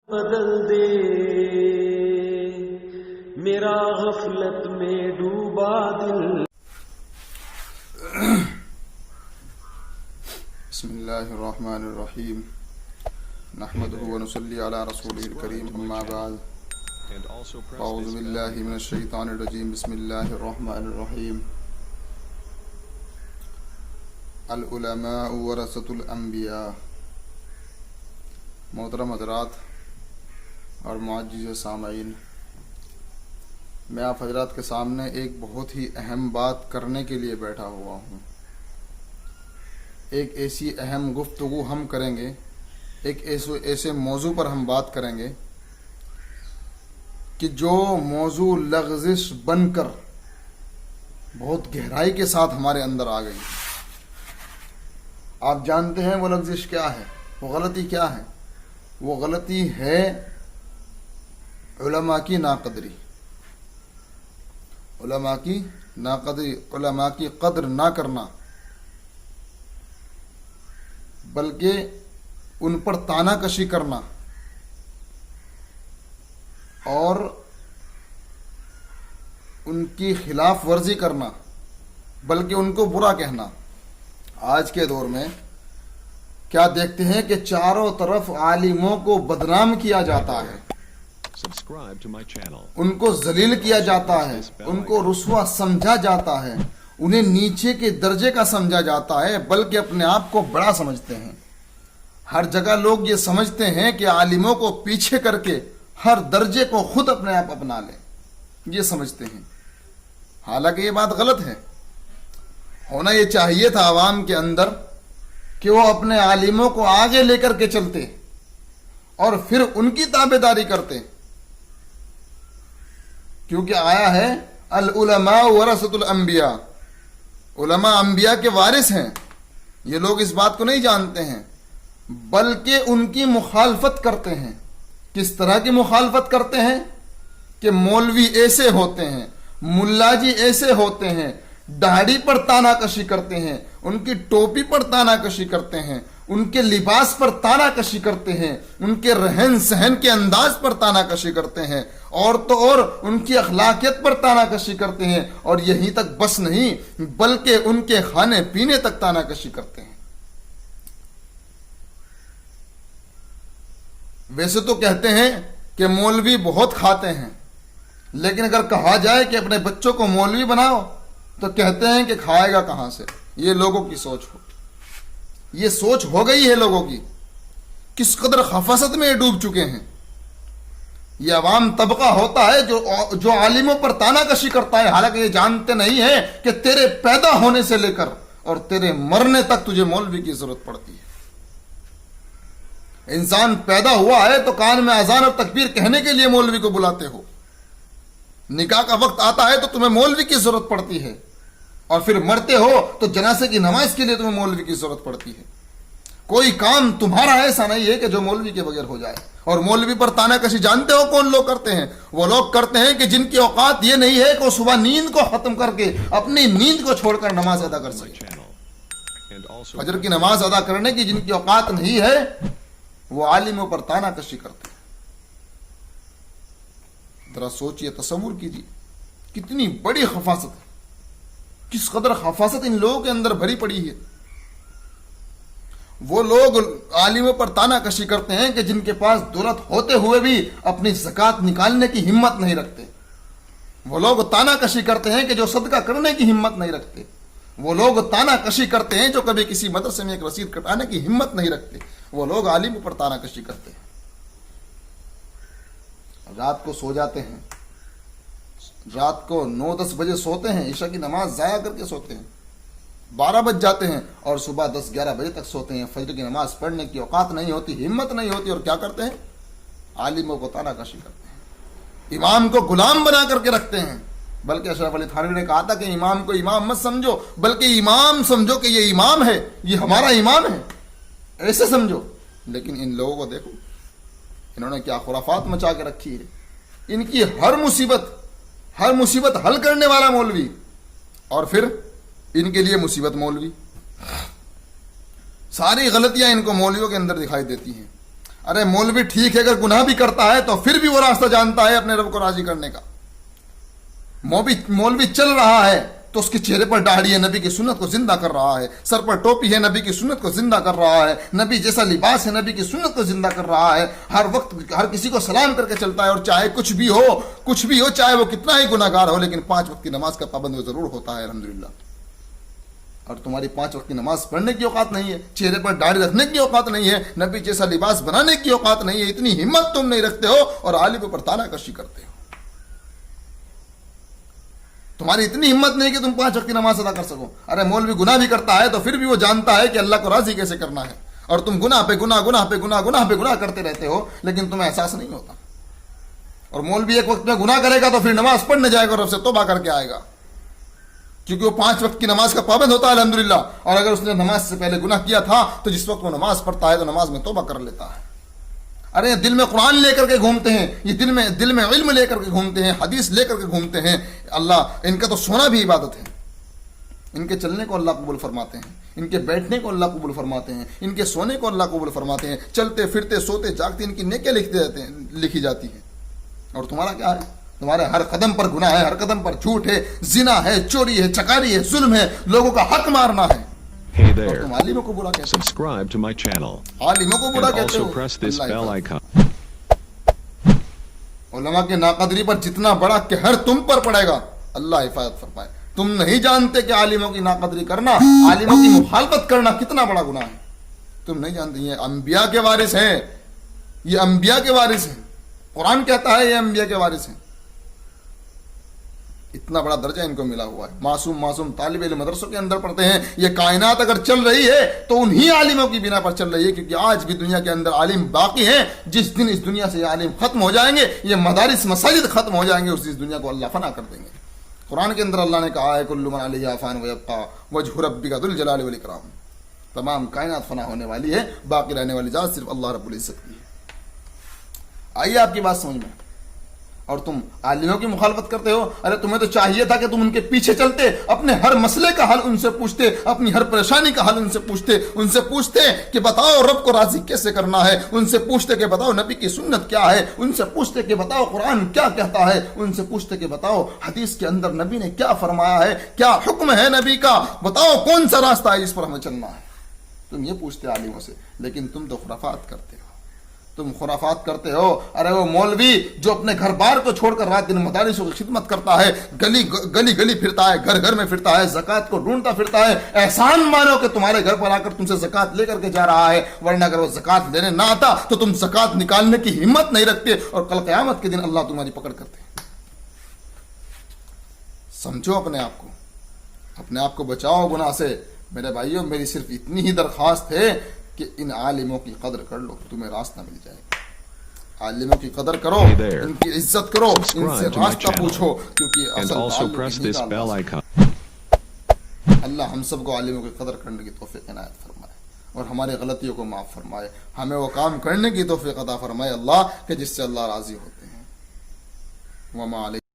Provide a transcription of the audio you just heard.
بدل دے میرا غفلت میں ڈوبا دل. بسم اللہ الرحمن الرحیم نحمده ونصلی علی رسوله الکریم اما بعد اعوذ باللہ من الشیطان الرجیم بسم اللہ الرحمن الرحیم. العلماء ورثۃ الانبیاء. محترم حضرات اور معزز سامعین، میں آپ حضرات کے سامنے ایک بہت ہی اہم بات کرنے کے لیے بیٹھا ہوا ہوں. ایک ایسی اہم گفتگو ہم کریں گے، ایک ایسے موضوع پر ہم بات کریں گے کہ جو موضوع لغزش بن کر بہت گہرائی کے ساتھ ہمارے اندر آ گئی. آپ جانتے ہیں وہ لغزش کیا ہے، وہ غلطی کیا ہے؟ وہ غلطی ہے علماء کی ناقدری، علماء کی ناقدری، علماء کی قدر نہ کرنا، بلکہ ان پر طعنہ کشی کرنا اور ان کی خلاف ورزی کرنا، بلکہ ان کو برا کہنا. آج کے دور میں کیا دیکھتے ہیں کہ چاروں طرف عالموں کو بدنام کیا جاتا ہے، ان کو ذلیل کیا جاتا ہے، ان کو رسوا سمجھا جاتا ہے، انہیں نیچے کے درجے کا سمجھا جاتا ہے، بلکہ اپنے آپ کو بڑا سمجھتے ہیں. ہر جگہ لوگ یہ سمجھتے ہیں کہ عالموں کو پیچھے کر کے ہر درجے کو خود اپنے آپ اپنا لیں، یہ سمجھتے ہیں. حالانکہ یہ بات غلط ہے. ہونا یہ چاہیے تھا عوام کے اندر کہ وہ اپنے عالموں کو آگے لے کر کے چلتے اور پھر ان کی تابعداری کرتے، کیونکہ آیا ہے العلماء ورثۃ الانبیاء، علماء انبیاء کے وارث ہیں. یہ لوگ اس بات کو نہیں جانتے ہیں، بلکہ ان کی مخالفت کرتے ہیں. کس طرح کی مخالفت کرتے ہیں؟ کہ مولوی ایسے ہوتے ہیں، ملا جی ایسے ہوتے ہیں، داڑھی پر طعنہ کشی کرتے ہیں، ان کی ٹوپی پر طعنہ کشی کرتے ہیں، ان کے لباس پر طعنہ کشی کرتے ہیں، ان کے رہن سہن کے انداز پر طعنہ کشی کرتے ہیں، اور تو اور ان کی اخلاقیت پر طعنہ کشی کرتے ہیں، اور یہیں تک بس نہیں بلکہ ان کے کھانے پینے تک طعنہ کشی کرتے ہیں. ویسے تو کہتے ہیں کہ مولوی بہت کھاتے ہیں، لیکن اگر کہا جائے کہ اپنے بچوں کو مولوی بناؤ تو کہتے ہیں کہ کھائے گا کہاں سے. یہ لوگوں کی سوچ ہو، یہ سوچ ہو گئی ہے لوگوں کی. کس قدر خفاست میں ڈوب چکے ہیں. یہ عوام طبقہ ہوتا ہے جو عالموں پر طعنہ کشی کرتا ہے، حالانکہ یہ جانتے نہیں ہیں کہ تیرے پیدا ہونے سے لے کر اور تیرے مرنے تک تجھے مولوی کی ضرورت پڑتی ہے. انسان پیدا ہوا ہے تو کان میں اذان اور تکبیر کہنے کے لیے مولوی کو بلاتے ہو. نکاح کا وقت آتا ہے تو تمہیں مولوی کی ضرورت پڑتی ہے، اور پھر مرتے ہو تو جنازے کی نماز کے لیے تمہیں مولوی کی ضرورت پڑتی ہے. کوئی کام تمہارا ایسا نہیں ہے کہ جو مولوی کے بغیر ہو جائے. اور مولوی پر طعنہ کشی جانتے ہو کون لوگ کرتے ہیں؟ وہ لوگ کرتے ہیں کہ جن کی اوقات یہ نہیں ہے کہ وہ صبح نیند کو ختم کر کے اپنی نیند کو چھوڑ کر نماز ادا کر سکے. فجر کی نماز ادا کرنے کی جن کی اوقات نہیں ہے وہ عالموں پر طعنہ کشی کرتے ہیں. ذرا سوچئے، تصور کیجیے کتنی بڑی خفاست ہے، کس قدر خفاست ان لوگوں کے اندر بھری پڑی ہے. وہ لوگ عالموں پر طعنہ کشی کرتے ہیں کہ جن کے پاس دولت ہوتے ہوئے بھی اپنی زکوٰۃ نکالنے کی ہمت نہیں رکھتے. وہ لوگ طعنہ کشی کرتے ہیں کہ جو صدقہ کرنے کی ہمت نہیں رکھتے. وہ لوگ طعنہ کشی کرتے ہیں جو کبھی کسی مدرسے میں ایک رسید کٹانے کی ہمت نہیں رکھتے. وہ لوگ عالموں پر طعنہ کشی کرتے ہیں. رات کو سو جاتے ہیں، رات کو 9-10 بجے سوتے ہیں، عشاء کی نماز ضائع کر کے سوتے ہیں، 12 بج جاتے ہیں اور صبح 10-11 بجے تک سوتے ہیں. فجر کی نماز پڑھنے کی اوقات نہیں ہوتی، ہمت نہیں ہوتی، اور کیا کرتے ہیں؟ عالموں کو طعنہ کشی کرتے ہیں، امام کو غلام بنا کر کے رکھتے ہیں. بلکہ اشرف علی تھانوی نے کہا تھا کہ امام کو امام مت سمجھو، بلکہ امام سمجھو کہ یہ امام ہے، یہ ہمارا امام ہے، ایسے سمجھو. لیکن ان لوگوں کو دیکھو، انہوں نے کیا خرافات مچا کے رکھی ہے. ان کی ہر مصیبت حل کرنے والا مولوی، اور پھر ان کے لیے مصیبت مولوی. ساری غلطیاں ان کو مولویوں کے اندر دکھائی دیتی ہیں. ارے مولوی ٹھیک ہے اگر گناہ بھی کرتا ہے تو پھر بھی وہ راستہ جانتا ہے اپنے رب کو راضی کرنے کا. مولوی چل رہا ہے تو اس کے چہرے پر داڑھی ہے، نبی کی سنت کو زندہ کر رہا ہے، سر پر ٹوپی ہے، نبی کی سنت کو زندہ کر رہا ہے، نبی جیسا لباس ہے، نبی کی سنت کو زندہ کر رہا ہے، ہر وقت ہر کسی کو سلام کر کے چلتا ہے، اور چاہے کچھ بھی ہو چاہے وہ کتنا ہی گناہ گار ہو، لیکن 5 وقت کی نماز کا پابند وہ ضرور ہوتا ہے الحمدللہ. اور تمہاری 5 وقت کی نماز پڑھنے کی اوقات نہیں ہے، چہرے پر داڑھی رکھنے کی اوقات نہیں ہے، نبی جیسا لباس بنانے کی اوقات نہیں ہے، اتنی ہمت تم نہیں رکھتے ہو اور عالم پر تانا کشی کرتے ہو. تمہاری اتنی ہمت نہیں کہ تم 5 وقت کی نماز ادا کر سکو. ارے مولوی گناہ بھی کرتا ہے تو پھر بھی وہ جانتا ہے کہ اللہ کو راضی کیسے کرنا ہے، اور تم گناہ پہ گناہ کرتے رہتے ہو لیکن تمہیں احساس نہیں ہوتا. اور مولوی ایک وقت میں گناہ کرے گا تو پھر نماز پڑھنے جائے گا اور رب سے توبہ کر کے آئے گا، کیونکہ وہ 5 وقت کی نماز کا پابند ہوتا ہے الحمدللہ. اور اگر اس نے نماز سے پہلے گناہ کیا تھا تو جس وقت وہ نماز پڑھتا ہے تو نماز میں توبہ کر لیتا ہے. ارے دل میں قرآن لے کر کے گھومتے ہیں، یہ دل میں علم لے کر کے گھومتے ہیں، حدیث لے کر کے گھومتے ہیں. اللہ ان کا تو سونا بھی عبادت ہے، ان کے چلنے کو اللہ قبول فرماتے ہیں، ان کے بیٹھنے کو اللہ قبول فرماتے ہیں، ان کے سونے کو اللہ قبول فرماتے ہیں. چلتے پھرتے سوتے جاگتے ان کی نیکیاں لکھی جاتی ہیں. اور تمہارا کیا ہے؟ تمہارے ہر قدم پر گناہ ہے، ہر قدم پر جھوٹ ہے، زنا ہے، چوری ہے، چکاری ہے، ظلم ہے، لوگوں کا حق مارنا ہے. Hey اور there, تم عالموں کو برا کہتے ہو، subscribe to my channel عالموں کو برا and کہتے also who. press this Allah bell حفاظت. icon. علماء کے ناقدری پر جتنا بڑا قہر تم پر پڑے گا اللہ حفاظت فرمائے. تم نہیں جانتے کہ عالموں کی ناقدری کرنا، عالموں کی مخالفت کرنا کتنا بڑا گناہ ہے. تم نہیں جانتے. یہ انبیاء کے وارث ہیں، یہ انبیاء کے وارث ہیں. قرآن کہتا ہے یہ انبیاء کے وارث ہیں. اتنا بڑا درجہ ان کو ملا ہوا ہے. معصوم طالب علم مدرسوں کے اندر پڑھتے ہیں. یہ کائنات اگر چل رہی ہے تو انہی عالموں کی بنا پر چل رہی ہے، کیونکہ آج بھی دنیا کے اندر عالم باقی ہیں. جس دن اس دنیا سے یہ عالم ختم ہو جائیں گے، یہ مدارس مساجد ختم ہو جائیں گے، اس دنیا کو اللہ فنا کر دیں گے. قرآن کے اندر اللہ نے کہا ہے کل من علیہا فان ویبقى وجہ ربک ذو الجلال والاکرام. تمام کائنات فنا ہونے والی ہے، باقی رہنے والی ذات صرف اللہ رب العزت کی ہے. آئیے آپ کی بات سمجھ میں. اور تم عالموں کی مخالفت کرتے ہو. ارے تمہیں تو چاہیے تھا کہ تم ان کے پیچھے چلتے، اپنے ہر مسئلے کا حل ان سے پوچھتے، اپنی ہر پریشانی کا حل ان سے پوچھتے کہ بتاؤ رب کو راضی کیسے کرنا ہے، ان سے پوچھتے کہ بتاؤ نبی کی سنت کیا ہے، ان سے پوچھتے کہ بتاؤ قرآن کیا کہتا ہے، ان سے پوچھتے کہ بتاؤ حدیث کے اندر نبی نے کیا فرمایا ہے، کیا حکم ہے نبی کا، بتاؤ کون سا راستہ ہے جس پر ہمیں چلنا ہے. تم یہ پوچھتے عالموں سے، لیکن تم تو خرافات کرتے ہو. تم خرافات کرتے ہو. ارے وہ مولوی جو اپنے گھر بار کو چھوڑ کر رات دن مدارسوں کی خدمت کرتا ہے، گلی پھرتا ہے، گھر میں پھرتا ہے، زکات کو ڈھونڈتا پھرتا ہے، احسان مانو کہ تمہارے گھر پر آ کر تم سے زکات لے کر کے جا رہا ہے، ورنہ اگر وہ زکات لینے نہ آتا تو تم زکات نکالنے کی ہمت نہیں رکھتے، اور کل قیامت کے دن اللہ تمہاری پکڑ کرتے. سمجھو اپنے آپ کو بچاؤ گناہ سے. میرے بھائیوں میری صرف اتنی ہی درخواست ہے کہ ان عالموں کی قدر کر لو، تمہیں راستہ مل جائے گا. عالموں کی قدر کرو، ان کی عزت کرو، ان سے راستہ پوچھو، کیونکہ And also press this bell icon. اللہ ہم سب کو عالموں کی قدر کرنے کی توفیق عنایت فرمائے اور ہمارے غلطیوں کو معاف فرمائے. ہمیں وہ کام کرنے کی توفیق عطا فرمائے اللہ کہ جس سے اللہ راضی ہوتے ہیں. وما علیہ